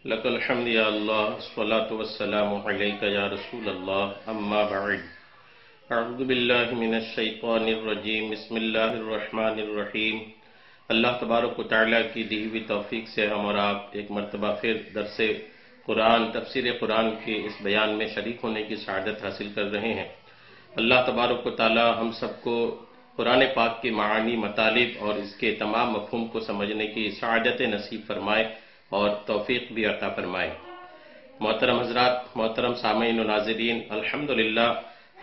لك الحمد يا الله الصلاة والسلام عليك يا رسول الله أما بعد اعوذ بالله من الشیطان الرجیم بسم اللہ الرحمن الرحیم۔ اللہ تبارک و تعالیٰ کی دی ہوئی توفیق سے ہم اور آپ ایک مرتبہ پھر درس قرآن تفسیر قرآن کے اس بیان میں شریک ہونے کی سعادت حاصل کر رہے ہیں۔ اللہ تبارک و تعالیٰ ہم سب کو قرآن پاک کے معانی مطالب اور اس کے تمام مفہوم کو سمجھنے کی سعادت نصیب فرمائے اور توفیق بھی عطا فرمائے۔ محترم حضرات، محترم سامعین و ناظرین، الحمدللہ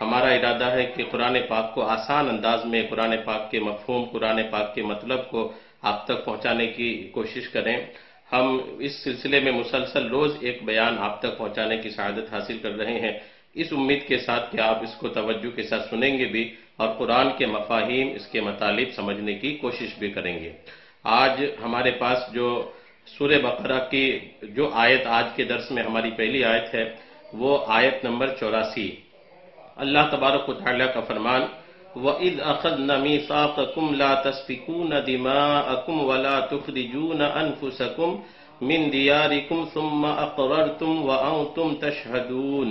ہمارا ارادہ ہے کہ قرآن پاک کو آسان انداز میں قرآن پاک کے مفہوم، قرآن پاک کے مطلب کو آپ تک پہنچانے کی کوشش کریں۔ ہم اس سلسلے میں مسلسل روز ایک بیان آپ تک پہنچانے کی سعادت حاصل کر رہے ہیں، اس امید کے ساتھ کہ آپ اس کو توجہ کے ساتھ سنیں گے بھی اور قرآن کے مفاہیم، اس کے مطالب سمجھنے کی کوشش بھی کریں گے۔ آج ہمارے پاس جو سورہ بقرہ کی جو آیت آج کے درس میں ہماری پہلی آیت ہے وہ آیت نمبر 84۔ اللہ تبارک و تعالیٰ کا فرمان وَإِذْ أَخَذْنَا مِيثَاقَكُمْ لَا تَسْفِكُونَ دِمَاءَكُمْ وَلَا تُخْرِجُونَ أَنفُسَكُمْ مِنْ دِيَارِكُمْ ثُمَّ أَقْرَرْتُمْ وَأَنْتُمْ تَشْهَدُونَ۔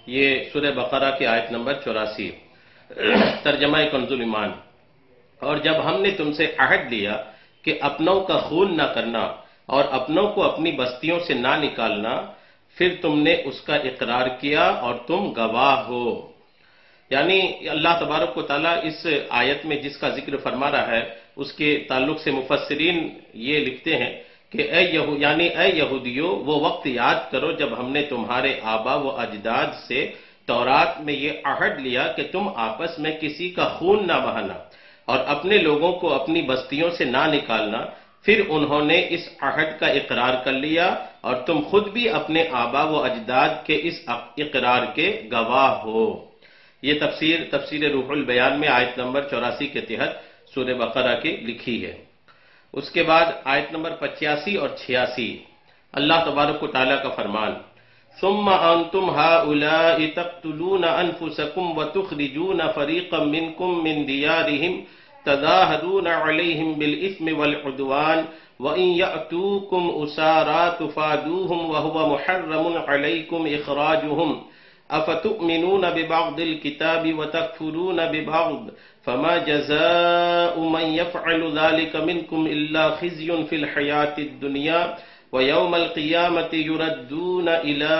یہ سورہ بقرہ کی آیت نمبر 84، ترجمہ کنز ایمان۔ اور جب ہم نے تم سے عہد لیا کہ اپنوں کا خون نہ کرنا اور اپنوں کو اپنی بستیوں سے نہ نکالنا، پھر تم نے اس کا اقرار کیا اور تم گواہ ہو۔ یعنی اللہ تبارک و تعالیٰ اس آیت میں جس کا ذکر فرما رہا ہے اس کے تعلق سے مفسرین یہ لکھتے ہیں کہ اے یہودیو، وہ وقت یاد کرو جب ہم نے تمہارے آبا و اجداد سے تورات میں یہ عہد لیا کہ تم آپس میں کسی کا خون نہ بہانا اور اپنے لوگوں کو اپنی بستیوں سے نہ نکالنا۔ پھر انہوں نے اس عہد کا اقرار کر لیا اور تم خود بھی اپنے آبا و اجداد کے اس اقرار کے گواہ ہو۔ یہ تفسیر روح البیان میں آیت نمبر 84 کے تحت سورہ بقرہ کی لکھی ہے۔ اس کے بعد آیت نمبر 85 اور 86، اللہ تبارک و تعالیٰ کا فرمان ثم انتم هؤلاء تقتلون انفسكم وتخرجون فريقا منكم من ديارهم تظاهرون عليهم بالإثم والعدوان وإن يأتوكم أسارى تفادوهم وهو محرم عليكم إخراجهم أفتؤمنون ببعض الكتاب وتكفرون ببعض فما جزاء من يفعل ذلك منكم إلا خزي في الحياة الدنيا ويوم القيامة يردون إلى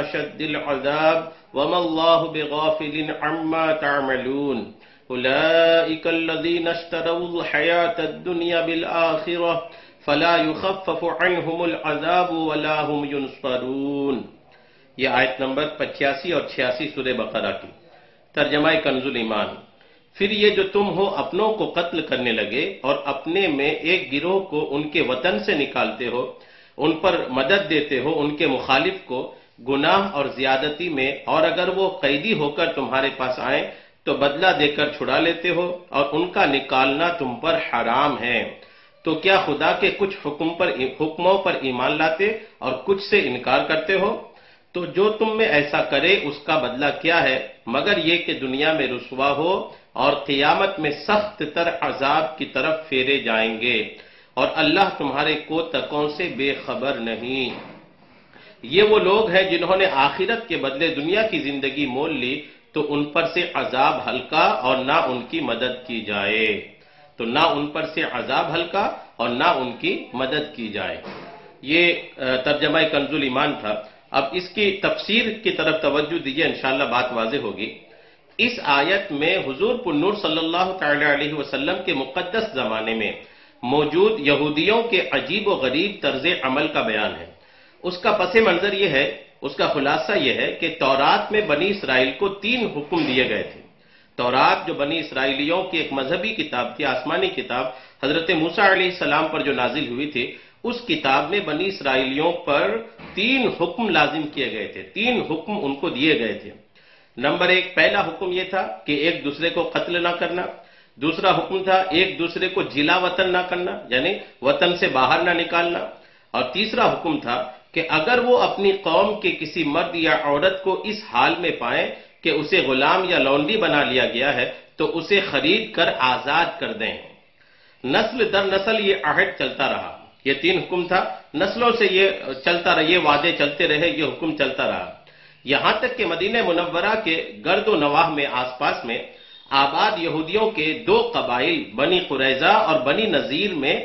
أشد العذاب وما الله بغافل عما تعملون أولئك الذين اشتروا الحياة الدنيا بالآخرة فلا يخفف عنهم العذاب ولا هم ينصرون۔ یہ آیت نمبر 85 اور 86 سورہ بقرہ کی، ترجمہ کنز ایمان۔ پھر یہ جو تم ہو اپنوں کو قتل کرنے لگے اور اپنے میں ایک گروہ کو ان کے وطن سے نکالتے ہو، ان پر مدد دیتے ہو ان کے مخالف کو گناہ اور زیادتی میں، اور اگر وہ قیدی ہو کر تمہارے پاس آئیں تو بدلہ دے کر چھڑا لیتے ہو اور ان کا نکالنا تم پر حرام ہے، تو کیا خدا کے کچھ حکموں پر ایمان لاتے اور کچھ سے انکار کرتے ہو؟ تو جو تم میں ایسا کرے اس کا بدلہ کیا ہے مگر یہ کہ دنیا میں رسوا ہو اور قیامت میں سخت تر عذاب کی طرف پھیرے جائیں گے، اور اللہ تمہارے کوتکوں سے بے خبر نہیں۔ یہ وہ لوگ ہیں جنہوں نے آخرت کے بدلے دنیا کی زندگی مول لی تو ان پر سے عذاب ہلکا اور نہ ان کی مدد کی جائے، تو نہ ان پر سے عذاب ہلکا اور نہ ان کی مدد کی جائے۔ یہ ترجمہ کنز ایمان تھا۔ اب اس کی تفسیر کی طرف توجہ دیجئے، انشاءاللہ بات واضح ہوگی۔ اس آیت میں حضور پر نور صلی اللہ تعالی علیہ وسلم کے مقدس زمانے میں موجود یہودیوں کے عجیب و غریب طرز عمل کا بیان ہے۔ اس کا پس منظر یہ ہے، اس کا خلاصہ یہ ہے کہ تورات میں بنی اسرائیل کو 3 حکم دیے گئے تھے۔ تورات جو بنی اسرائیلیوں کی ایک مذہبی کتاب تھی، آسمانی کتاب، حضرت موسیٰ علیہ السلام پر جو نازل ہوئی تھی، اس کتاب میں بنی اسرائیلیوں پر 3 حکم لازم کیے گئے تھے، 3 حکم ان کو دیے گئے تھے۔ نمبر 1، پہلا حکم یہ تھا کہ ایک دوسرے کو قتل نہ کرنا۔ دوسرا حکم تھا ایک دوسرے کو جلا وطن نہ کرنا، یعنی وطن سے باہر نہ نکالنا۔ اور تیسرا حکم تھا کہ اگر وہ اپنی قوم کے کسی مرد یا عورت کو اس حال میں پائیں کہ اسے غلام یا لونڈی بنا لیا گیا ہے تو اسے خرید کر آزاد کر دیں۔ نسل در نسل یہ عہد چلتا رہا۔ یہ 3 حکم تھا، نسلوں سے یہ چلتا رہا، یہ وعدے چلتے رہے، یہ حکم چلتا رہا، یہاں تک کہ مدینہ منورہ کے گرد و نواح میں آس پاس میں آباد یہودیوں کے 2 قبائل بنی قریظہ اور بنی نذیر میں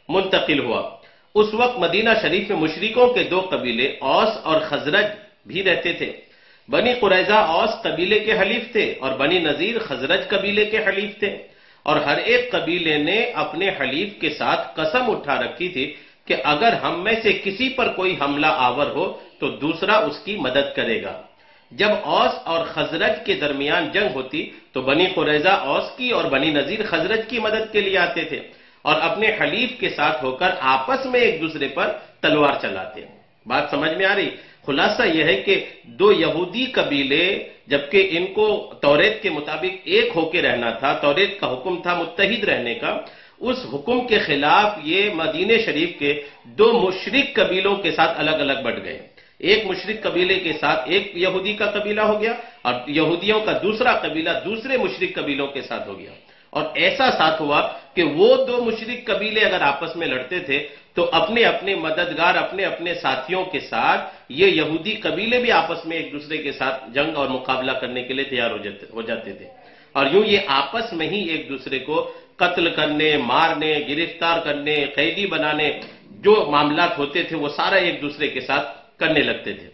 منتقل ہوا۔ اس وقت مدینہ شریف میں مشرکوں کے 2 قبیلے اوس اور خزرج بھی رہتے تھے۔ بنی قریظہ اوس قبیلے کے حلیف تھے اور بنی نذیر خزرج قبیلے کے حلیف تھے، اور ہر ایک قبیلے نے اپنے حلیف کے ساتھ قسم اٹھا رکھی تھی کہ اگر ہم میں سے کسی پر کوئی حملہ آور ہو تو دوسرا اس کی مدد کرے گا۔ جب اوس اور خزرج کے درمیان جنگ ہوتی تو بنی قریظہ اوس کی اور بنی نذیر خزرج کی مدد کے لیے آتے تھے اور اپنے حلیف کے ساتھ ہو کر آپس میں ایک دوسرے پر تلوار چلاتے۔ بات سمجھ میں آ رہی؟ خلاصہ یہ ہے کہ 2 یہودی قبیلے، جبکہ ان کو توریت کے مطابق ایک ہو کے رہنا تھا، توریت کا حکم تھا متحد رہنے کا، اس حکم کے خلاف یہ مدینہ شریف کے 2 مشرک قبیلوں کے ساتھ الگ الگ بٹ گئے۔ ایک مشرک قبیلے کے ساتھ ایک یہودی کا قبیلہ ہو گیا اور یہودیوں کا دوسرا قبیلہ دوسرے مشرک قبیلوں کے ساتھ ہو گیا، اور ایسا ساتھ ہوا کہ وہ 2 مشرک قبیلے اگر آپس میں لڑتے تھے تو اپنے اپنے مددگار، اپنے اپنے ساتھیوں کے ساتھ یہ یہودی قبیلے بھی آپس میں ایک دوسرے کے ساتھ جنگ اور مقابلہ کرنے کے لیے تیار ہو جاتے تھے، اور یوں یہ آپس میں ہی ایک دوسرے کو قتل کرنے، مارنے، گرفتار کرنے، قیدی بنانے، جو معاملات ہوتے تھے وہ سارا ایک دوسرے کے ساتھ کرنے لگتے تھے۔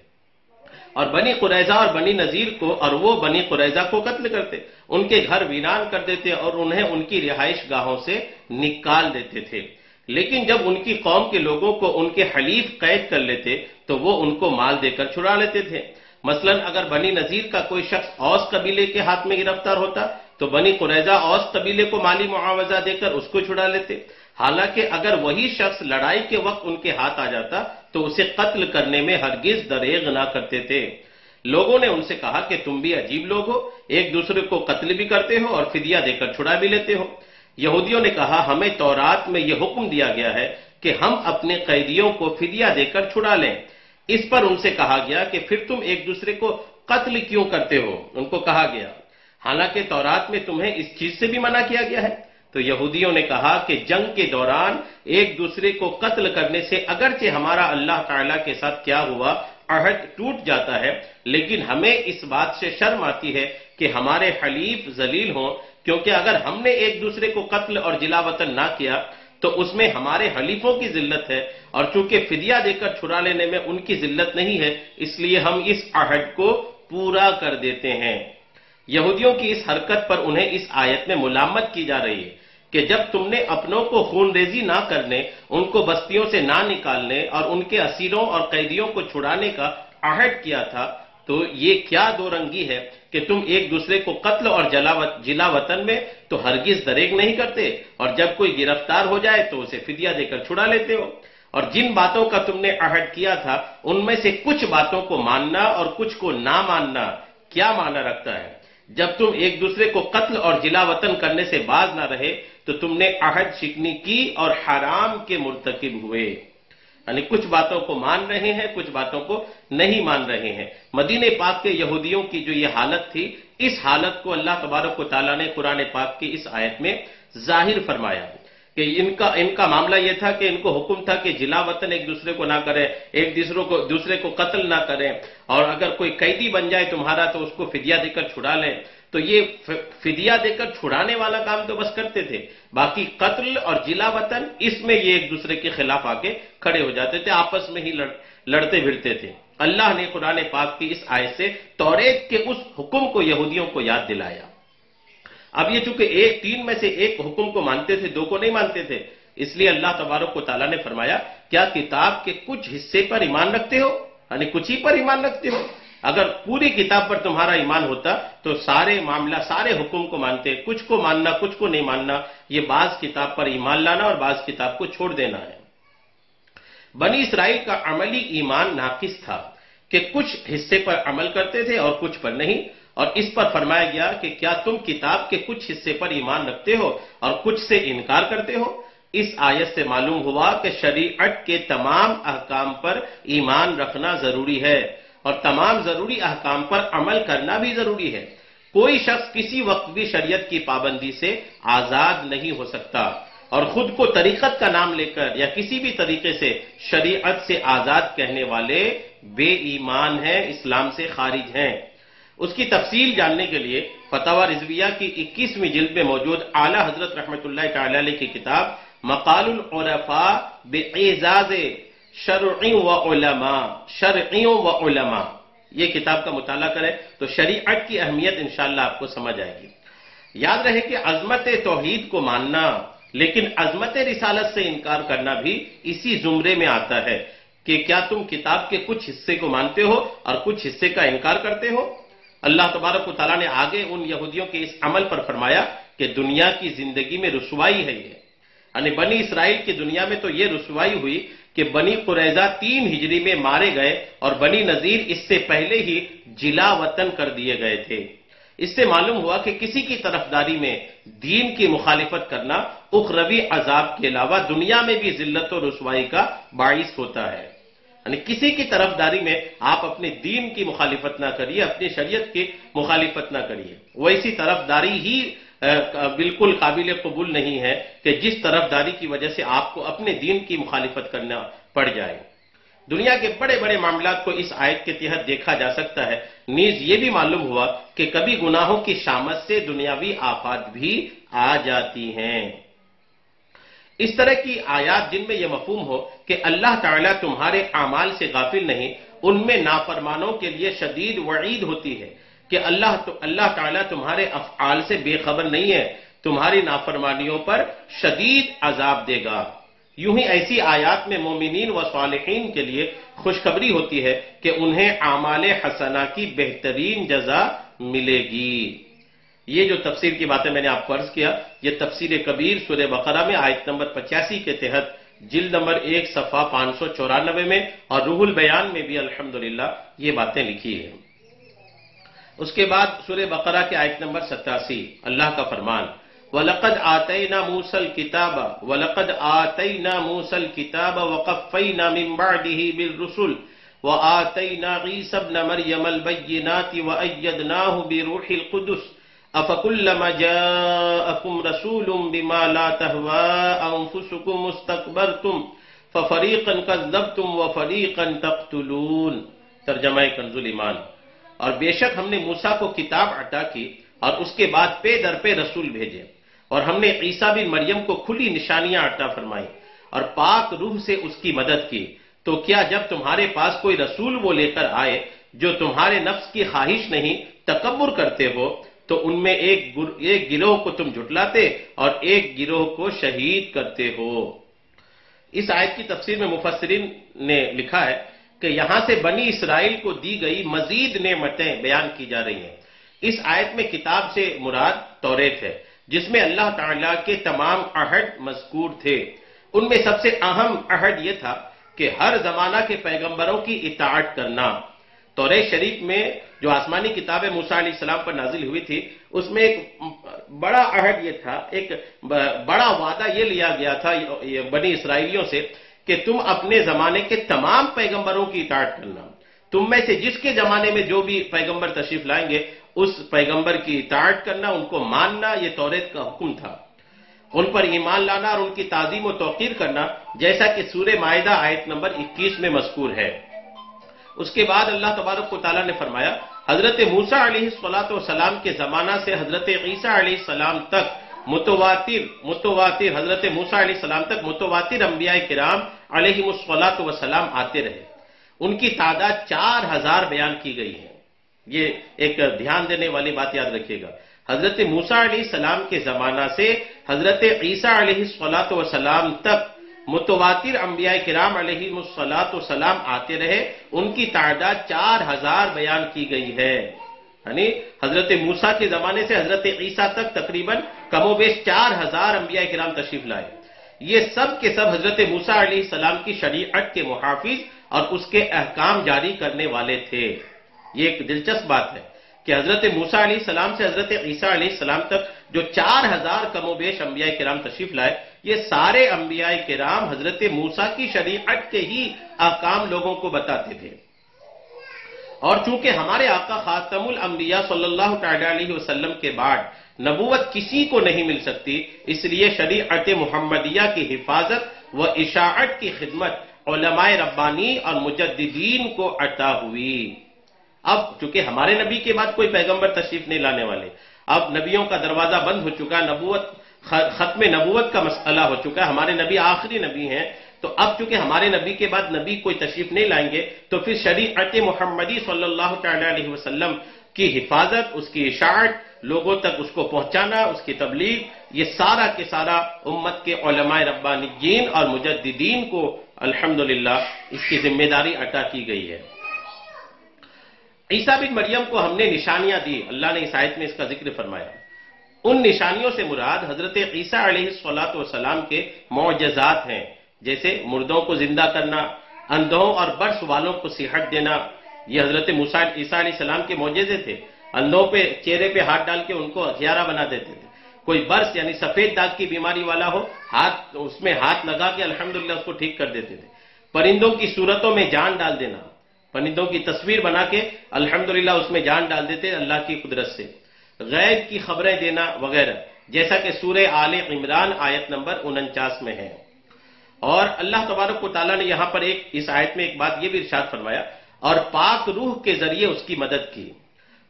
اور بنی قریظہ اور بنی نذیر کو، اور وہ بنی قریظہ کو قتل کرتے، ان کے گھر ویران کر دیتے اور انہیں ان کی رہائش گاہوں سے نکال دیتے تھے۔ لیکن جب ان کی قوم کے لوگوں کو ان کے حلیف قید کر لیتے تو وہ ان کو مال دے کر چھڑا لیتے تھے۔ مثلا اگر بنی نذیر کا کوئی شخص اوس قبیلے کے ہاتھ میں گرفتار ہوتا تو بنی قریظہ اوس قبیلے کو مالی معاوضہ دے کر اس کو چھڑا لیتے، حالانکہ اگر وہی شخص لڑائی کے وقت ان کے ہاتھ آ جاتا تو اسے قتل کرنے میں ہرگز دریغ نہ کرتے تھے۔ لوگوں نے ان سے کہا کہ تم بھی عجیب لوگ ہو، ایک دوسرے کو قتل بھی کرتے ہو اور فدیہ دے کر چھڑا بھی لیتے ہو۔ یہودیوں نے کہا ہمیں تورات میں یہ حکم دیا گیا ہے کہ ہم اپنے قیدیوں کو فدیہ دے کر چھڑا لیں۔ اس پر ان سے کہا گیا کہ پھر تم ایک دوسرے کو قتل کیوں کرتے ہو؟ ان کو کہا گیا حالانکہ تورات میں تمہیں اس چیز سے بھی منع کیا گیا ہے۔ تو یہودیوں نے کہا کہ جنگ کے دوران ایک دوسرے کو قتل کرنے سے اگرچہ ہمارا اللہ تعالیٰ کے ساتھ کیا ہوا عہد ٹوٹ جاتا ہے، لیکن ہمیں اس بات سے شرم آتی ہے کہ ہمارے حلیف ذلیل ہوں، کیونکہ اگر ہم نے ایک دوسرے کو قتل اور جلا وطن نہ کیا تو اس میں ہمارے حلیفوں کی ذلت ہے، اور چونکہ فدیہ دے کر چھڑا لینے میں ان کی ذلت نہیں ہے، اس لیے ہم اس عہد کو پورا کر دیتے ہیں۔ یہودیوں کی اس حرکت پر انہیں اس آیت میں ملامت کی جا رہی ہے کہ جب تم نے اپنوں کو خون ریزی نہ کرنے، ان کو بستیوں سے نہ نکالنے اور ان کے اسیروں اور قیدیوں کو چھڑانے کا عہد کیا تھا، تو یہ کیا دو رنگی ہے کہ تم ایک دوسرے کو قتل اور جلا وطن میں تو ہرگز دریغ نہیں کرتے، اور جب کوئی گرفتار ہو جائے تو اسے فدیہ دے کر چھڑا لیتے ہو۔ اور جن باتوں کا تم نے عہد کیا تھا ان میں سے کچھ باتوں کو ماننا اور کچھ کو نہ ماننا کیا معنی رکھتا ہے؟ جب تم ایک دوسرے کو قتل اور جلا وطن کرنے سے باز نہ رہے تو تم نے عہد شکنی کی اور حرام کے مرتکب ہوئے۔ یعنی کچھ باتوں کو مان رہے ہیں، کچھ باتوں کو نہیں مان رہے ہیں۔ مدینہ پاک کے یہودیوں کی جو یہ حالت تھی، اس حالت کو اللہ تبارک و تعالیٰ نے قرآن پاک کی اس آیت میں ظاہر فرمایا کہ ان کا معاملہ یہ تھا کہ ان کو حکم تھا کہ جلا وطن ایک دوسرے کو نہ کریں، ایک دوسرے کو قتل نہ کریں، اور اگر کوئی قیدی بن جائے تمہارا تو اس کو فدیہ دے کر چھڑا لیں۔ تو یہ فدیہ دے کر چھڑانے والا کام تو بس کرتے تھے، باقی قتل اور جلا وطن اس میں یہ ایک دوسرے کے خلاف آ کے کھڑے ہو جاتے تھے، آپس میں ہی لڑتے بھڑتے تھے۔ اللہ نے قرآن پاک کی اس آیت سے توریت کے اس حکم کو یہودیوں کو یاد دلایا۔ اب یہ چونکہ 3 میں سے ایک حکم کو مانتے تھے، 2 کو نہیں مانتے تھے، اس لیے اللہ تبارک و تعالیٰ نے فرمایا کیا کتاب کے کچھ حصے پر ایمان رکھتے ہو؟ یعنی کچھ ہی پر ایمان رکھتے ہو؟ اگر پوری کتاب پر تمہارا ایمان ہوتا تو سارے معاملہ، سارے حکم کو مانتے، کچھ کو ماننا کچھ کو نہیں ماننا یہ بعض کتاب پر ایمان لانا اور بعض کتاب کو چھوڑ دینا ہے۔ بنی اسرائیل کا عملی ایمان ناقص تھا کہ کچھ حصے پر عمل کرتے تھے اور کچھ پر نہیں، اور اس پر فرمایا گیا کہ کیا تم کتاب کے کچھ حصے پر ایمان رکھتے ہو اور کچھ سے انکار کرتے ہو؟ اس آیت سے معلوم ہوا کہ شریعت کے تمام احکام پر ایمان رکھنا ضروری ہے اور تمام ضروری احکام پر عمل کرنا بھی ضروری ہے۔ کوئی شخص کسی وقت بھی شریعت کی پابندی سے آزاد نہیں ہو سکتا۔ اور خود کو طریقت کا نام لے کر یا کسی بھی طریقے سے شریعت سے آزاد کہنے والے بے ایمان ہیں، اسلام سے خارج ہیں۔ اس کی تفصیل جاننے کے لیے فتاوی رضویہ کی 21ویں جلد میں موجود اعلیٰ حضرت رحمۃ اللہ تعالی علیہ کی کتاب مقال العرفاء باعزاز شرعی و علماء، یہ کتاب کا مطالعہ کریں تو شریعت کی اہمیت انشاءاللہ آپ کو سمجھ آئے گی۔ یاد رہے کہ عظمت توحید کو ماننا لیکن عظمت رسالت سے انکار کرنا بھی اسی زمرے میں آتا ہے کہ کیا تم کتاب کے کچھ حصے کو مانتے ہو اور کچھ حصے کا انکار کرتے ہو؟ اللہ تبارک و تعالیٰ نے آگے ان یہودیوں کے اس عمل پر فرمایا کہ دنیا کی زندگی میں رسوائی ہے یہ، یعنی بنی اسرائیل کی دنیا میں تو یہ رسوائی ہوئی کہ بنی قریظہ 3 ہجری میں مارے گئے اور بنی نذیر اس سے پہلے ہی جلا وطن کر دیے گئے تھے۔ اس سے معلوم ہوا کہ کسی کی طرفداری میں دین کی مخالفت کرنا اخروی عذاب کے علاوہ دنیا میں بھی ذلت و رسوائی کا باعث ہوتا ہے۔ یعنی کسی کی طرفداری میں آپ اپنے دین کی مخالفت نہ کریے، اپنی شریعت کی مخالفت نہ کریے، ویسی طرفداری ہی بالکل قابل قبول نہیں ہے کہ جس طرفداری کی وجہ سے آپ کو اپنے دین کی مخالفت کرنا پڑ جائے۔ دنیا کے بڑے بڑے معاملات کو اس آیت کے تحت دیکھا جا سکتا ہے، نیز یہ بھی معلوم ہوا کہ کبھی گناہوں کی شامت سے دنیاوی آفات بھی آ جاتی ہیں۔ اس طرح کی آیات جن میں یہ مفہوم ہو کہ اللہ تعالیٰ تمہارے اعمال سے غافل نہیں، ان میں نافرمانوں کے لیے شدید وعید ہوتی ہے کہ اللہ تعالیٰ تمہارے افعال سے بے خبر نہیں ہے، تمہاری نافرمانیوں پر شدید عذاب دے گا۔ یوں ہی ایسی آیات میں مومنین و صالحین کے لیے خوشخبری ہوتی ہے کہ انہیں اعمال حسنہ کی بہترین جزا ملے گی۔ یہ جو تفسیر کی باتیں میں نے آپ کو عرض کیا، یہ تفسیر کبیر سورہ بقرہ میں آیت نمبر 85 کے تحت جلد نمبر 1 صفحہ 594 میں اور روح البیان میں بھی الحمدللہ یہ باتیں لکھی ہیں۔ اس کے بعد سورہ بقرہ کے آیت نمبر 87 اللہ کا فرمان وَلَقَدْ آتَيْنَا مُوسَى الْكِتَابَ وَقَفَّيْنَا مِن بَعْدِهِ بِالرُّسُلِ وَآتَيْنَا عِيسَى ابْنَ مَرْيَمَ الْبَيِّنَاتِ وَأَيَّدْنَاهُ بِرُوحِ الْقُدُسِ أَفَكُلَّمَا جَاءَكُمْ رَسُولٌ بِمَا لَا تَهْوَىٰ أَنفُسُكُمُ اسْتَكْبَرْتُمْ فَفَرِيقًا كَذَّبْتُمْ وَفَرِيقًا تَقْتُلُونَ۔ ترجمہ کنز ایمان۔ اور بے شک ہم نے موسیٰ کو کتاب عطا کی اور اس کے بعد پے در پے رسول بھیجے، اور ہم نے عیسیٰ بن مریم کو کھلی نشانیاں عطا فرمائی اور پاک روح سے اس کی مدد کی۔ تو کیا جب تمہارے پاس کوئی رسول وہ لے کر آئے جو تمہارے نفس کی خواہش نہیں تکبر کرتے ہو، تو ان میں ایک گروہ کو تم جھٹلاتے اور ایک گروہ کو شہید کرتے ہو۔ اس آیت کی تفسیر میں مفسرین نے لکھا ہے کہ یہاں سے بنی اسرائیل کو دی گئی مزید نعمتیں بیان کی جا رہی ہیں۔ اس آیت میں کتاب سے مراد توریت ہے، جس میں اللہ تعالیٰ کے تمام عہد مذکور تھے۔ ان میں سب سے اہم عہد یہ تھا کہ ہر زمانہ کے پیغمبروں کی اطاعت کرنا۔ توریت شریف میں جو آسمانی کتاب موسیٰ علیہ السلام پر نازل ہوئی تھی، اس میں ایک بڑا عہد یہ تھا، ایک بڑا وعدہ یہ لیا گیا تھا بنی اسرائیلیوں سے کہ تم اپنے زمانے کے تمام پیغمبروں کی اطاعت کرنا۔ تم میں سے جس کے زمانے میں جو بھی پیغمبر تشریف لائیں گے اس پیغمبر کی اطاعت کرنا، ان کو ماننا، یہ توریت کا حکم تھا۔ ان پر ایمان لانا اور ان کی تعظیم و توقیر کرنا، جیسا کہ سورہ مائدہ آیت نمبر 21 میں مذکور ہے۔ اس کے بعد اللہ تبارک و تعالیٰ نے فرمایا حضرت موسیٰ علیہ السلام کے زمانہ سے حضرت عیسیٰ علیہ السلام تک متواتر حضرت موسیٰ علیہ السلام تک متواتر انبیاء کرام علیہ السلام آتے رہے۔ ان کی تعداد 4000 بیان کی گئی ہے۔ یہ ایک دھیان دینے والی بات یاد رکھیے گا، حضرت موسیٰ علیہ السلام کے زمانہ سے حضرت عیسیٰ علیہ السلام تک متواتر انبیاء کرام علیہ السلام آتے رہے، ان کی تعداد 4000 بیان کی گئی ہے۔ یعنی حضرت موسیٰ کے زمانے سے حضرت عیسیٰ تک تقریباً کم و بیش 4000 انبیاء کرام تشریف لائے۔ یہ سب کے سب حضرت موسیٰ علیہ السلام کی شریعت کے محافظ اور اس کے احکام جاری کرنے والے تھے۔ یہ ایک دلچسپ بات ہے کہ حضرت موسیٰ علیہ السلام سے حضرت عیسیٰ علیہ السلام تک جو 4000 کم و بیش انبیاء کرام تشریف لائے، یہ سارے انبیاء کرام حضرت موسیٰ کی شریعت کے ہی احکام لوگوں کو بتاتے تھے۔ اور چونکہ ہمارے آقا خاتم الانبیاء صلی اللہ تعالی علیہ وسلم کے بعد نبوت کسی کو نہیں مل سکتی، اس لیے شریعت محمدیہ کی حفاظت و اشاعت کی خدمت علماء ربانی اور مجددین کو عطا ہوئی۔ اب چونکہ ہمارے نبی کے بعد کوئی پیغمبر تشریف نہیں لانے والے، اب نبیوں کا دروازہ بند ہو چکا، ختم نبوت کا مسئلہ ہو چکا ہے، ہمارے نبی آخری نبی ہیں، تو اب چونکہ ہمارے نبی کے بعد نبی کوئی تشریف نہیں لائیں گے، تو پھر شریعت محمدی صلی اللہ تعالی علیہ وسلم کی حفاظت، اس کی اشاعت، لوگوں تک اس کو پہنچانا، اس کی تبلیغ، یہ سارا کے سارا امت کے علماء ربانیین اور مجددین کو الحمدللہ اس کی ذمہ داری عطا کی گئی ہے۔ عیسیٰ بن مریم کو ہم نے نشانیاں دی، اللہ نے اس آیت میں اس کا ذکر فرمایا۔ ان نشانیوں سے مراد حضرت عیسیٰ علیہ السلام کے معجزات ہیں، جیسے مردوں کو زندہ کرنا، اندھوں اور برس والوں کو صحت دینا، یہ حضرت عیسیٰ علیہ السلام کے معجزے تھے۔ اندھوں پہ چہرے پہ ہاتھ ڈال کے ان کو ہتھیارہ بنا دیتے تھے، کوئی برس یعنی سفید داغ کی بیماری والا ہو، اس میں ہاتھ لگا کے الحمدللہ اس کو ٹھیک کر دیتے تھے۔ پرندوں کی صورتوں میں جان ڈال دینا، پرندوں کی تصویر بنا کے الحمدللہ اس میں جان ڈال دیتے اللہ کی قدرت سے، غیب کی خبریں دینا وغیرہ، جیسا کہ سورہ آل عمران آیت نمبر 49 میں ہے۔ اور اللہ تبارک و تعالیٰ نے یہاں پر اس آیت میں ایک بات یہ بھی ارشاد فرمایا، اور پاک روح کے ذریعے اس کی مدد کی۔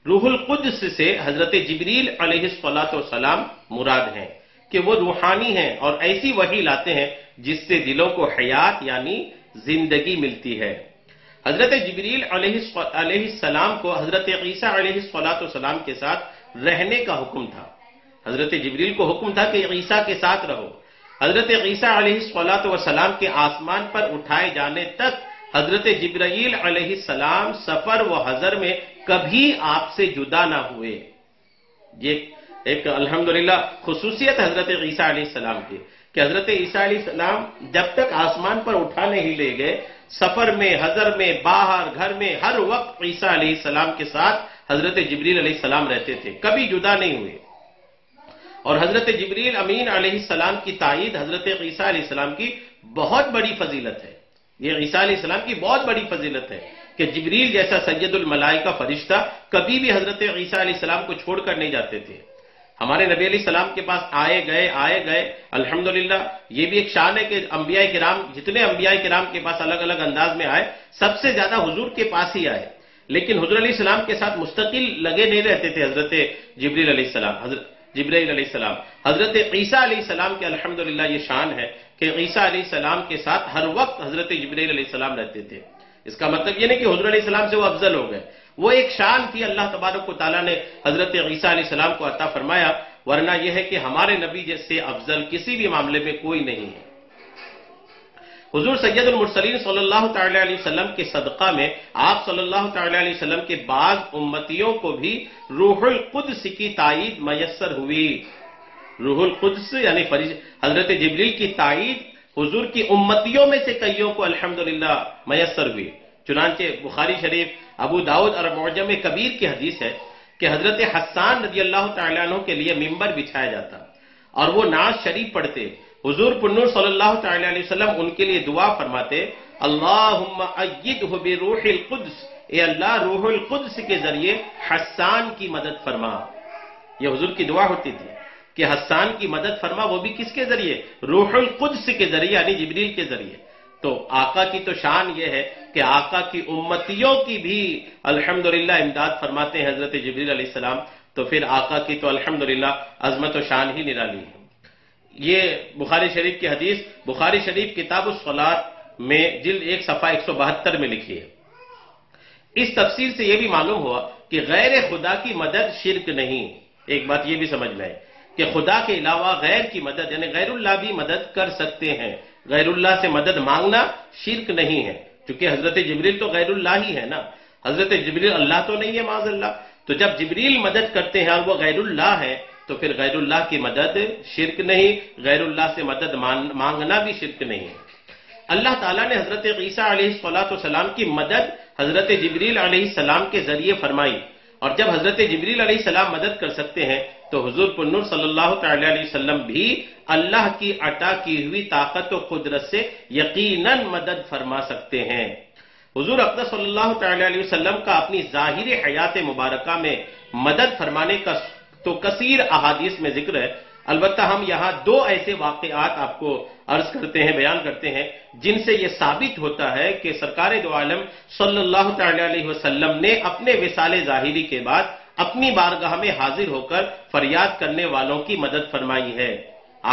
روح القدس سے حضرت جبریل علیہ السلام مراد ہیں کہ وہ روحانی ہیں اور ایسی وحی لاتے ہیں جس سے دلوں کو حیات یعنی زندگی ملتی ہے۔ حضرت جبریل علیہ السلام کو حضرت عیسیٰ علیہ السلام کے ساتھ رہنے کا حکم تھا، حضرت جبریل کو حکم تھا کہ عیسیٰ کے ساتھ رہو۔ حضرت عیسیٰ علیہ السلام کے آسمان پر اٹھائے جانے تک حضرت جبرائیل علیہ السلام سفر و حضر میں کبھی آپ سے جدا نہ ہوئے۔ یہ ایک الحمدللہ خصوصیت حضرت عیسیٰ علیہ السلام کی کہ حضرت عیسیٰ علیہ السلام جب تک آسمان پر اٹھا نہیں لے گئے، سفر میں، حضر میں، باہر، گھر میں، ہر وقت عیسیٰ علیہ السلام کے ساتھ حضرت جبریل علیہ السلام رہتے تھے، کبھی جدا نہیں ہوئے۔ اور حضرت جبریل امین علیہ السلام کی تائید حضرت عیسیٰ علیہ السلام کی بہت بڑی فضیلت ہے۔ یہ عیسیٰ علیہ السلام کی بہت بڑی فضیلت ہے کہ جبریل جیسا سید الملائکہ فرشتہ کبھی بھی حضرت عیسیٰ علیہ السلام کو چھوڑ کر نہیں جاتے تھے۔ ہمارے نبی علیہ السلام کے پاس آئے گئے الحمدللہ، یہ بھی ایک شان ہے کہ انبیاء کرام، جتنے انبیاء کرام کے پاس الگ الگ انداز میں آئے، سب سے زیادہ حضور کے پاس ہی آئے، لیکن حضور علیہ السلام کے ساتھ مستقل لگے نہیں رہتے تھے حضرت جبریل علیہ السلام۔ حضرت عیسیٰ علیہ السلام کے الحمدللہ یہ شان ہے کہ عیسیٰ علیہ السلام کے ساتھ ہر وقت حضرت جبریل علیہ السلام رہتے تھے۔ اس کا مطلب یہ نہیں کہ حضور علیہ السلام سے وہ افضل ہو گئے، وہ ایک شان تھی اللہ تبارک و تعالیٰ نے حضرت عیسیٰ علیہ السلام کو عطا فرمایا، ورنہ یہ ہے کہ ہمارے نبی جیسے افضل کسی بھی معاملے میں کوئی نہیں ہے۔ حضور سید المرسلین صلی اللہ تعالی علیہ وسلم کے صدقہ میں آپ صلی اللہ تعالی علیہ وسلم کے بعض امتیوں کو بھی روح القدس کی تائید میسر ہوئی۔ روح القدس یعنی حضرت جبریل کی تائید حضور کی امتیوں میں سے کئیوں کو الحمدللہ میسر ہوئی۔ چنانچہ بخاری شریف، ابو داؤد اور معجم کبیر کی حدیث ہے کہ حضرت حسان رضی اللہ تعالیٰ عنہ کے لیے ممبر بچھایا جاتا اور وہ نعت شریف پڑھتے، حضور پنور صلی اللہ تعالی علیہ وسلم ان کے لیے دعا فرماتے، اللہم ایدہ بروح القدس، اے اللہ روح القدس کے ذریعے حسان کی مدد فرما۔ یہ حضور کی دعا ہوتی تھی کہ حسان کی مدد فرما، وہ بھی کس کے ذریعے؟ روح القدس کے ذریعے یعنی جبریل کے ذریعے۔ تو آقا کی تو شان یہ ہے کہ آقا کی امتیوں کی بھی الحمدللہ امداد فرماتے ہیں حضرت جبریل علیہ السلام، تو پھر آقا کی تو الحمدللہ عظمت و شان ہی نرالی ہے۔ یہ بخاری شریف کی حدیث بخاری شریف کتاب الصلاۃ میں جلد 1 صفحہ 172 میں لکھی ہے۔ اس تفسیر سے یہ بھی معلوم ہوا کہ غیر خدا کی مدد شرک نہیں۔ ایک بات یہ بھی سمجھ لیں کہ خدا کے علاوہ غیر کی مدد یعنی غیر اللہ بھی مدد کر سکتے ہیں، غیر اللہ سے مدد مانگنا شرک نہیں ہے، چونکہ حضرت جبریل تو غیر اللہ ہی ہے نا، حضرت جبریل اللہ تو نہیں ہے معاذ اللہ، تو جب جبریل مدد کرتے ہیں اور وہ غیر اللہ ہے تو پھر غیر اللہ کی مدد شرک نہیں، غیر اللہ سے مدد مانگنا بھی شرک نہیں ہے۔ اللہ تعالیٰ نے حضرت عیسیٰ علیہ السلام کی مدد حضرت جبریل علیہ السلام کے ذریعے فرمائی، اور جب حضرت جبریل علیہ السلام مدد کر سکتے ہیں تو حضور پنور صلی اللہ تعالی علیہ وسلم بھی اللہ کی عطا کی ہوئی طاقت و قدرت سے یقیناً مدد فرما سکتے ہیں۔ حضور اقدس صلی اللہ تعالی علیہ وسلم کا اپنی ظاہری حیات مبارکہ میں مدد فرمانے کا تو کثیر احادیث میں ذکر ہے. البتہ ہم یہاں دو ایسے واقعات آپ کو عرض کرتے ہیں، بیان کرتے ہیں، جن سے یہ ثابت ہوتا ہے کہ سرکار دو عالم صلی اللہ تعالی علیہ وسلم نے اپنے وصال ظاہری کے بعد اپنی بارگاہ میں حاضر ہو کر فریاد کرنے والوں کی مدد فرمائی ہے.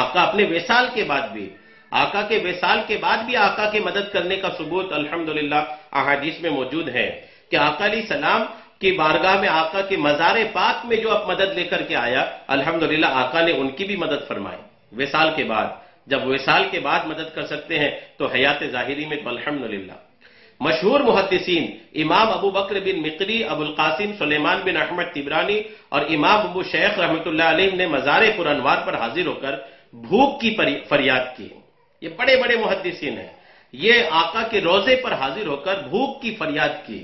آقا اپنے وصال کے بعد بھی، آقا کے وصال کے بعد بھی آقا کے مدد کرنے کا ثبوت الحمدللہ احادیث میں موجود ہے کہ آقا علیہ السلام کی بارگاہ میں آقا کے مزار پاک میں جو اب مدد لے کر کے آیا، الحمدللہ آقا نے ان کی بھی مدد فرمائی وصال کے بعد. جب وصال کے بعد مدد کر سکتے ہیں تو حیات ظاہری میں تو الحمدللہ. مشہور محدثین امام ابو بکر بن مقری، ابو القاسم سلیمان بن احمد تبرانی اور امام ابو شیخ رحمۃ اللہ علیہ نے مزار پر انوار پر حاضر ہو کر بھوک کی فریاد کی. یہ بڑے بڑے محدثین ہیں، یہ آقا کے روضے پر حاضر ہو کر بھوک کی فریاد کی.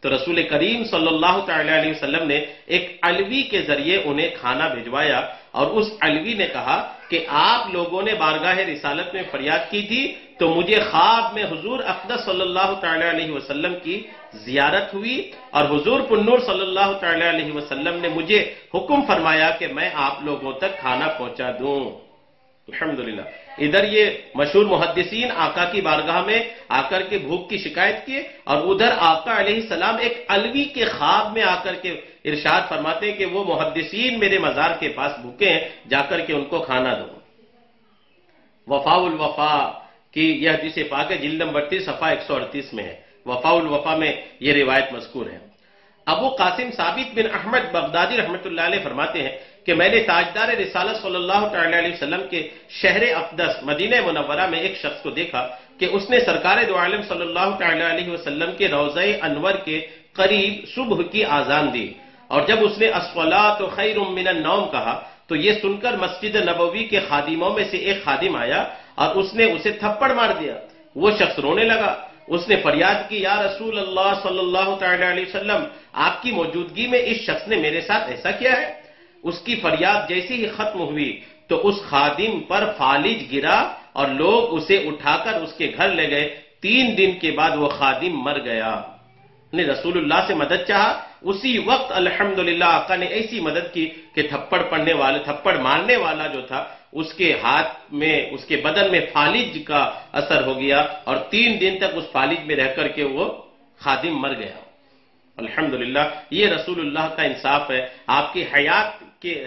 تو رسول کریم صلی اللہ تعالی علیہ وسلم نے ایک علوی کے ذریعے انہیں کھانا بھجوایا اور اس علوی نے کہا کہ آپ لوگوں نے بارگاہ رسالت میں فریاد کی تھی تو مجھے خواب میں حضور اقدس صلی اللہ تعالی علیہ وسلم کی زیارت ہوئی اور حضور پنور صلی اللہ تعالی علیہ وسلم نے مجھے حکم فرمایا کہ میں آپ لوگوں تک کھانا پہنچا دوں. الحمدللہ. ادھر یہ مشہور محدثین آقا کی بارگاہ میں آ کر کے بھوک کی شکایت کیے اور ادھر آقا علیہ السلام ایک علوی کے خواب میں آ کر کے ارشاد فرماتے ہیں کہ وہ محدثین میرے مزار کے پاس بھوکے ہیں، جا کر کے ان کو کھانا دو. وفاء الوفا کی یہ حدیث پاک ہے، جلد نمبر 30 صفحہ 138 میں ہے. وفاء الوفا میں یہ روایت مذکور ہے. ابو قاسم ثابت بن احمد بغدادی رحمۃ اللہ علیہ فرماتے ہیں کہ میں نے تاجدار رسالت صلی اللہ تعالی علیہ وسلم کے شہر اقدس مدینہ منورہ میں ایک شخص کو دیکھا کہ اس نے سرکار دو عالم صلی اللہ تعالی علیہ وسلم کے روضہ انور کے قریب صبح کی آذان دی، اور جب اس نے الصلاۃ خیر من النوم کہا تو یہ سن کر مسجد نبوی کے خادموں میں سے ایک خادم آیا اور اس نے اسے تھپڑ مار دیا. وہ شخص رونے لگا. اس نے فریاد کی، یا رسول اللہ صلی اللہ تعالی علیہ وسلم، آپ کی موجودگی میں اس شخص نے میرے ساتھ ایسا کیا ہے؟ اس کی فریاد جیسی ہی ختم ہوئی تو اس خادم پر فالج گرا اور لوگ اسے اٹھا کر اس کے گھر لے گئے. 3 دن کے بعد وہ خادم مر گیا. نے رسول اللہ سے مدد چاہا، اسی وقت الحمدللہ آقا نے ایسی مدد کی کہ تھپڑ مارنے والا جو تھا اس کے ہاتھ میں، اس کے بدن میں فالج کا اثر ہو گیا اور 3 دن تک اس فالج میں رہ کر کے وہ خادم مر گیا. الحمدللہ یہ رسول اللہ کا انصاف ہے. آپ کی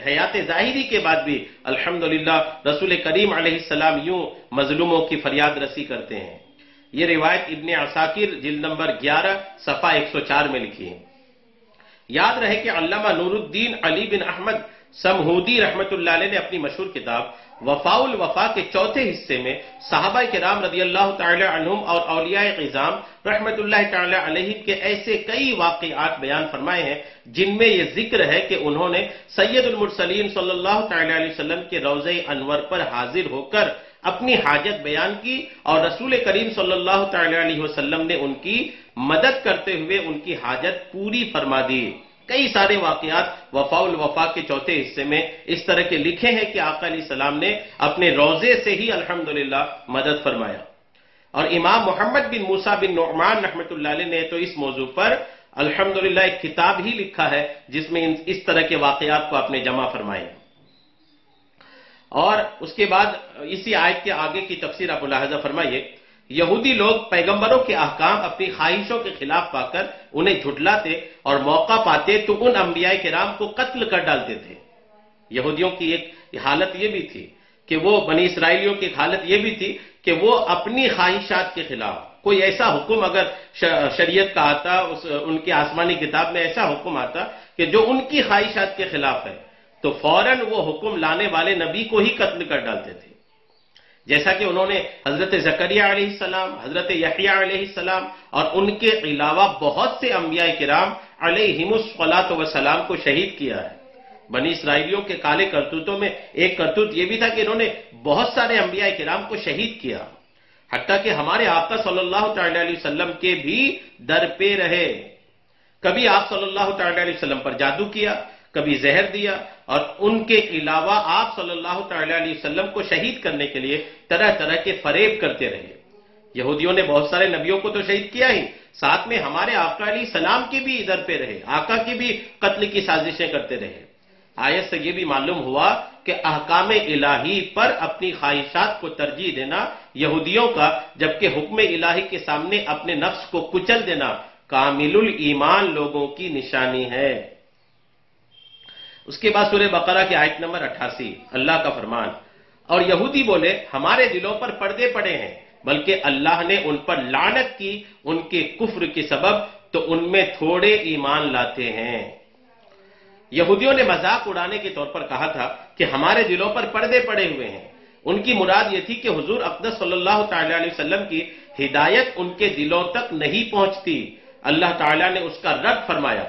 حیات ظاہری کے بعد بھی الحمدللہ رسول کریم علیہ السلام یوں مظلوموں کی فریاد رسی کرتے ہیں. یہ روایت ابن عساکر جلد نمبر 11 صفحہ 104 میں لکھی ہے. یاد رہے کہ علامہ نور الدین علی بن احمد سمہودی رحمت اللہ علیہ نے اپنی مشہور کتاب وفاء الوفا کے چوتھے حصے میں صحابہ کرام رضی اللہ تعالی عنہم اور اولیاء عظام رحمت اللہ تعالی علیہ کے ایسے کئی واقعات بیان فرمائے ہیں جن میں یہ ذکر ہے کہ انہوں نے سید المرسلین صلی اللہ تعالی علیہ وسلم کے روضہ انور پر حاضر ہو کر اپنی حاجت بیان کی اور رسول کریم صلی اللہ تعالی علیہ وسلم نے ان کی مدد کرتے ہوئے ان کی حاجت پوری فرما دی. کئی سارے واقعات وفاء الوفا کے چوتھے حصے میں اس طرح کے لکھے ہیں کہ آقا علیہ السلام نے اپنے روضے سے ہی الحمدللہ مدد فرمایا. اور امام محمد بن موسیٰ بن نعمان رحمت اللہ علیہ نے تو اس موضوع پر الحمدللہ ایک کتاب ہی لکھا ہے جس میں اس طرح کے واقعات کو آپ نے جمع فرمائے. اور اس کے بعد اسی آیت کے آگے کی تفسیر آپ ملاحظہ فرمائیے. یہودی لوگ پیغمبروں کے احکام اپنی خواہشوں کے خلاف پا کر انہیں جھٹلاتے اور موقع پاتے تو ان انبیاء کرام کو قتل کر ڈالتے تھے. یہودیوں کی ایک حالت یہ بھی تھی کہ وہ بنی اسرائیلیوں کی حالت یہ بھی تھی کہ وہ اپنی خواہشات کے خلاف کوئی ایسا حکم اگر شریعت کا آتا، ان کی آسمانی کتاب میں ایسا حکم آتا کہ جو ان کی خواہشات کے خلاف ہے تو فوراً وہ حکم لانے والے نبی کو ہی قتل کر ڈالتے تھے. جیسا کہ انہوں نے حضرت زکریا علیہ السلام، حضرت یحییٰ علیہ السلام اور ان کے علاوہ بہت سے انبیاء کرام علیہم الصلاۃ والسلام کو شہید کیا ہے. بنی اسرائیلیوں کے کالے کرتوتوں میں ایک کرتوت یہ بھی تھا کہ انہوں نے بہت سارے انبیاء کرام کو شہید کیا، حتیٰ کہ ہمارے آقا صلی اللہ تعالی علیہ وسلم کے بھی در پہ رہے. کبھی آپ صلی اللہ تعالی علیہ وسلم پر جادو کیا، کبھی زہر دیا، اور ان کے علاوہ آپ صلی اللہ تعالی علیہ وسلم کو شہید کرنے کے لیے طرح طرح کے فریب کرتے رہے. یہودیوں نے بہت سارے نبیوں کو تو شہید کیا ہی، ساتھ میں ہمارے آقا علیہ السلام کے بھی ادھر پہ رہے، آقا کی بھی قتل کی سازشیں کرتے رہے۔ آیت سے یہ بھی معلوم ہوا کہ احکام الہی پر اپنی خواہشات کو ترجیح دینا یہودیوں کا، جبکہ حکم الہی کے سامنے اپنے نفس کو کچل دینا کامل الایمان لوگوں کی نشانی ہے۔ اس کے بعد سورہ بقرہ کی آیت نمبر 88، اللہ کا فرمان، اور یہودی بولے ہمارے دلوں پر پردے پڑے ہیں، بلکہ اللہ نے ان پر لعنت کی ان کے کفر کے سبب، تو ان میں تھوڑے ایمان لاتے ہیں۔ یہودیوں نے مذاق اڑانے کے طور پر کہا تھا کہ ہمارے دلوں پر پردے پڑے ہوئے ہیں۔ ان کی مراد یہ تھی کہ حضور اقدس صلی اللہ تعالی علیہ وسلم کی ہدایت ان کے دلوں تک نہیں پہنچتی۔ اللہ تعالیٰ نے اس کا رد فرمایا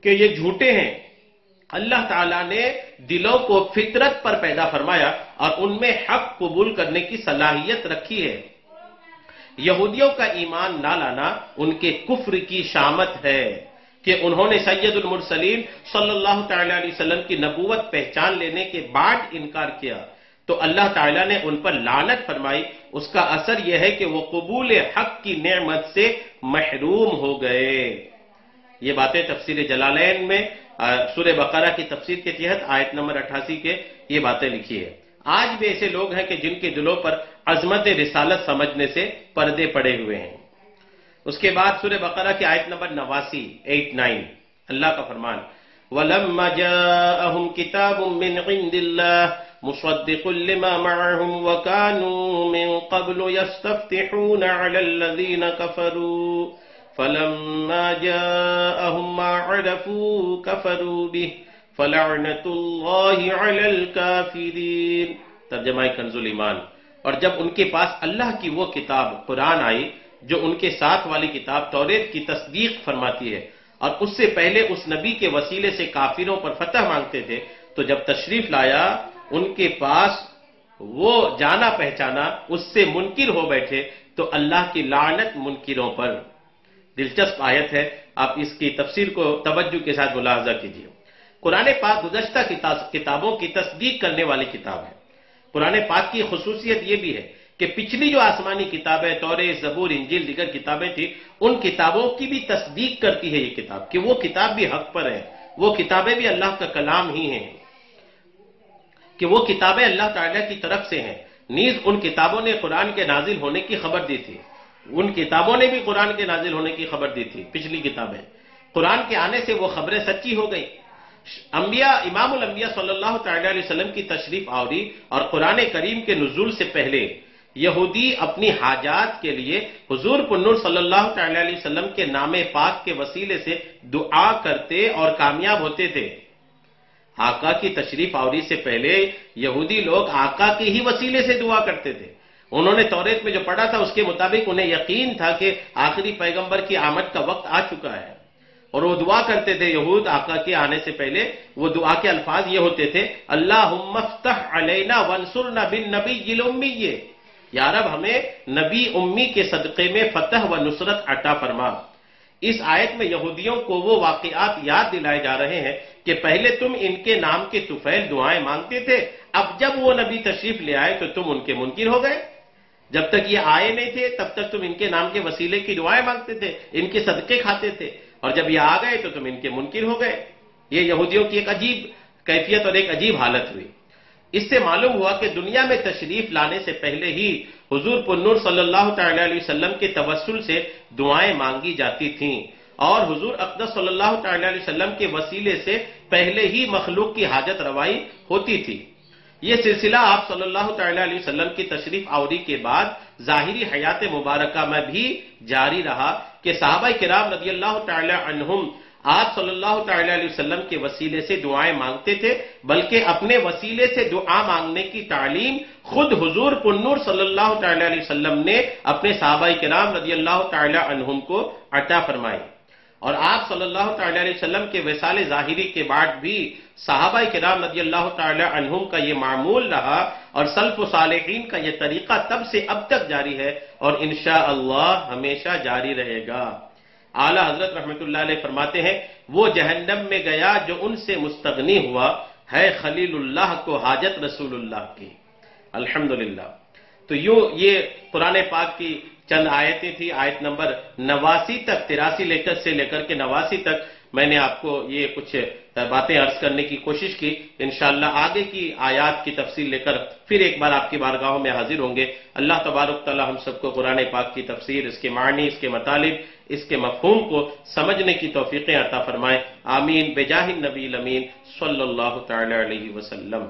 کہ یہ جھوٹے ہیں۔ اللہ تعالیٰ نے دلوں کو فطرت پر پیدا فرمایا اور ان میں حق قبول کرنے کی صلاحیت رکھی ہے۔ یہودیوں کا ایمان نہ لانا ان کے کفر کی شامت ہے کہ انہوں نے سید المرسلین صلی اللہ تعالی علیہ وسلم کی نبوت پہچان لینے کے بعد انکار کیا، تو اللہ تعالیٰ نے ان پر لعنت فرمائی۔ اس کا اثر یہ ہے کہ وہ قبول حق کی نعمت سے محروم ہو گئے۔ یہ باتیں تفسیر جلالین میں سورہ بقرہ کی تفسیر کے تحت آیت نمبر 88 کے یہ باتیں لکھی ہے۔ آج بھی ایسے لوگ ہیں کہ جن کے دلوں پر عظمت رسالت سمجھنے سے پردے پڑے ہوئے ہیں۔ اس کے بعد سورہ بقرہ کی آیت نمبر 89 اللہ کا فرمان، وَلَمَّا جَاءَهُمْ كِتَابٌ مِّنْ عِندِ اللَّهِ مُصَدِّقٌ لِّمَا مَعَهُمْ وَكَانُوا مِن قَبْلُ يَسْتَفْتِحُونَ عَلَى الَّذِينَ كَفَرُوا فَلَمَّا جَاءَهُم مَّا عَرَفُوا كَفَرُوا بِهِ فَلَعْنَةُ اللَّهِ عَلَى الْكَافِرِينَ۔ ترجمہ کنز الایمان، اور جب ان کے پاس اللہ کی وہ کتاب قرآن آئی جو ان کے ساتھ والی کتاب توریت کی تصدیق فرماتی ہے، اور اس سے پہلے اس نبی کے وسیلے سے کافروں پر فتح مانگتے تھے، تو جب تشریف لایا ان کے پاس وہ جانا پہچانا اس سے منکر ہو بیٹھے، تو اللہ کی لعنت منکروں پر۔ دلچسپ آیت ہے، آپ اس کی تفسیر کو توجہ کے ساتھ ملاحظہ کیجیے۔ قرآن پاک گزشتہ کتابوں کی تصدیق کرنے والی کتاب ہے۔ قرآن پاک کی خصوصیت یہ بھی ہے کہ پچھلی جو آسمانی کتابیں توریت، زبور، انجیل، دیگر کتابیں تھیں، ان کتابوں کی بھی تصدیق کرتی ہے یہ کتاب کہ وہ کتاب بھی حق پر ہے، وہ کتابیں بھی اللہ کا کلام ہی ہیں، کہ وہ کتابیں اللہ تعالیٰ کی طرف سے ہیں۔ نیز ان کتابوں نے قرآن کے نازل ہونے کی خبر دی تھی، ان کتابوں نے بھی قرآن کے نازل ہونے کی خبر دی تھی۔ پچھلی کتابیں قرآن کے آنے سے وہ خبریں سچی ہو گئی۔ انبیاء، امام الانبیاء صلی اللہ تعالی علیہ وسلم کی تشریف آوری اور قرآن کریم کے نزول سے پہلے یہودی اپنی حاجات کے لیے حضور پنور صلی اللہ تعالی علیہ وسلم کے نام پاک کے وسیلے سے دعا کرتے اور کامیاب ہوتے تھے۔ آقا کی تشریف آوری سے پہلے یہودی لوگ آقا کے ہی وسیلے سے دعا کرتے تھے۔ انہوں نے توریت میں جو پڑھا تھا اس کے مطابق انہیں یقین تھا کہ آخری پیغمبر کی آمد کا وقت آ چکا ہے، اور وہ دعا کرتے تھے۔ یہود آقا کے آنے سے پہلے وہ دعا کے الفاظ یہ ہوتے تھے، اللہم افتح علینا وانصرنا بالنبی الامی، یا رب ہمیں نبی امی کے صدقے میں فتح و نصرت عطا فرما۔ اس آیت میں یہودیوں کو وہ واقعات یاد دلائے جا رہے ہیں کہ پہلے تم ان کے نام کے طفیل دعائیں مانگتے تھے، اب جب وہ نبی تشریف لے آئے تو تم ان کے منکر ہو گئے۔ جب تک یہ آئے نہیں تھے تب تک تم ان کے نام کے وسیلے کی دعائیں مانگتے تھے، ان کے صدقے کھاتے تھے، اور جب یہ آ گئے تو تم ان کے منکر ہو گئے۔ یہ یہودیوں کی ایک عجیب کیفیت اور ایک عجیب حالت ہوئی۔ اس سے معلوم ہوا کہ دنیا میں تشریف لانے سے پہلے ہی حضور پنور صلی اللہ تعالی علیہ وسلم کے توسل سے دعائیں مانگی جاتی تھیں، اور حضور اقدس صلی اللہ تعالی علیہ وسلم کے وسیلے سے پہلے ہی مخلوق کی حاجت روائی ہوتی تھی۔ یہ سلسلہ آپ صلی اللہ تعالی علیہ وسلم کی تشریف آوری کے بعد ظاہری حیات مبارکہ میں بھی جاری رہا کہ صحابہ کرام رضی اللہ تعالی عنہم آپ صلی اللہ تعالی علیہ وسلم کے وسیلے سے دعائیں مانگتے تھے، بلکہ اپنے وسیلے سے دعا مانگنے کی تعلیم خود حضور پنور صلی اللہ تعالی علیہ وسلم نے اپنے صحابہ کرام رضی اللہ تعالی عنہم کو عطا فرمائی، اور آپ صلی اللہ تعالی علیہ وسلم کے وصال ظاہری کے بعد بھی صحابہ کرام رضی اللہ تعالی عنہم کا یہ معمول رہا، اور سلف و صالحین کا یہ طریقہ تب سے اب تک جاری ہے، اور انشاءاللہ ہمیشہ جاری رہے گا۔ اعلیٰ حضرت رحمت اللہ علیہ فرماتے ہیں، وہ جہنم میں گیا جو ان سے مستغنی ہوا، ہے خلیل اللہ کو حاجت رسول اللہ کی۔ الحمدللہ۔ تو یوں یہ قرآن پاک کی چند آیتیں تھی، آیت نمبر 89 تک، 83 سے لے کر کے 89 تک میں نے آپ کو یہ کچھ باتیں عرض کرنے کی کوشش کی. انشاءاللہ آگے کی آیات کی تفصیل لے کر پھر ایک بار آپ کی بارگاہوں میں حاضر ہوں گے. اللہ تبارک تعالی ہم سب کو قرآن پاک کی تفسیر، اس کے معنی، اس کے مطالب، اس کے مفہوم کو سمجھنے کی توفیقیں عطا فرمائے. آمین بجاہ النبی الامین صلی اللہ تعالی علیہ وسلم.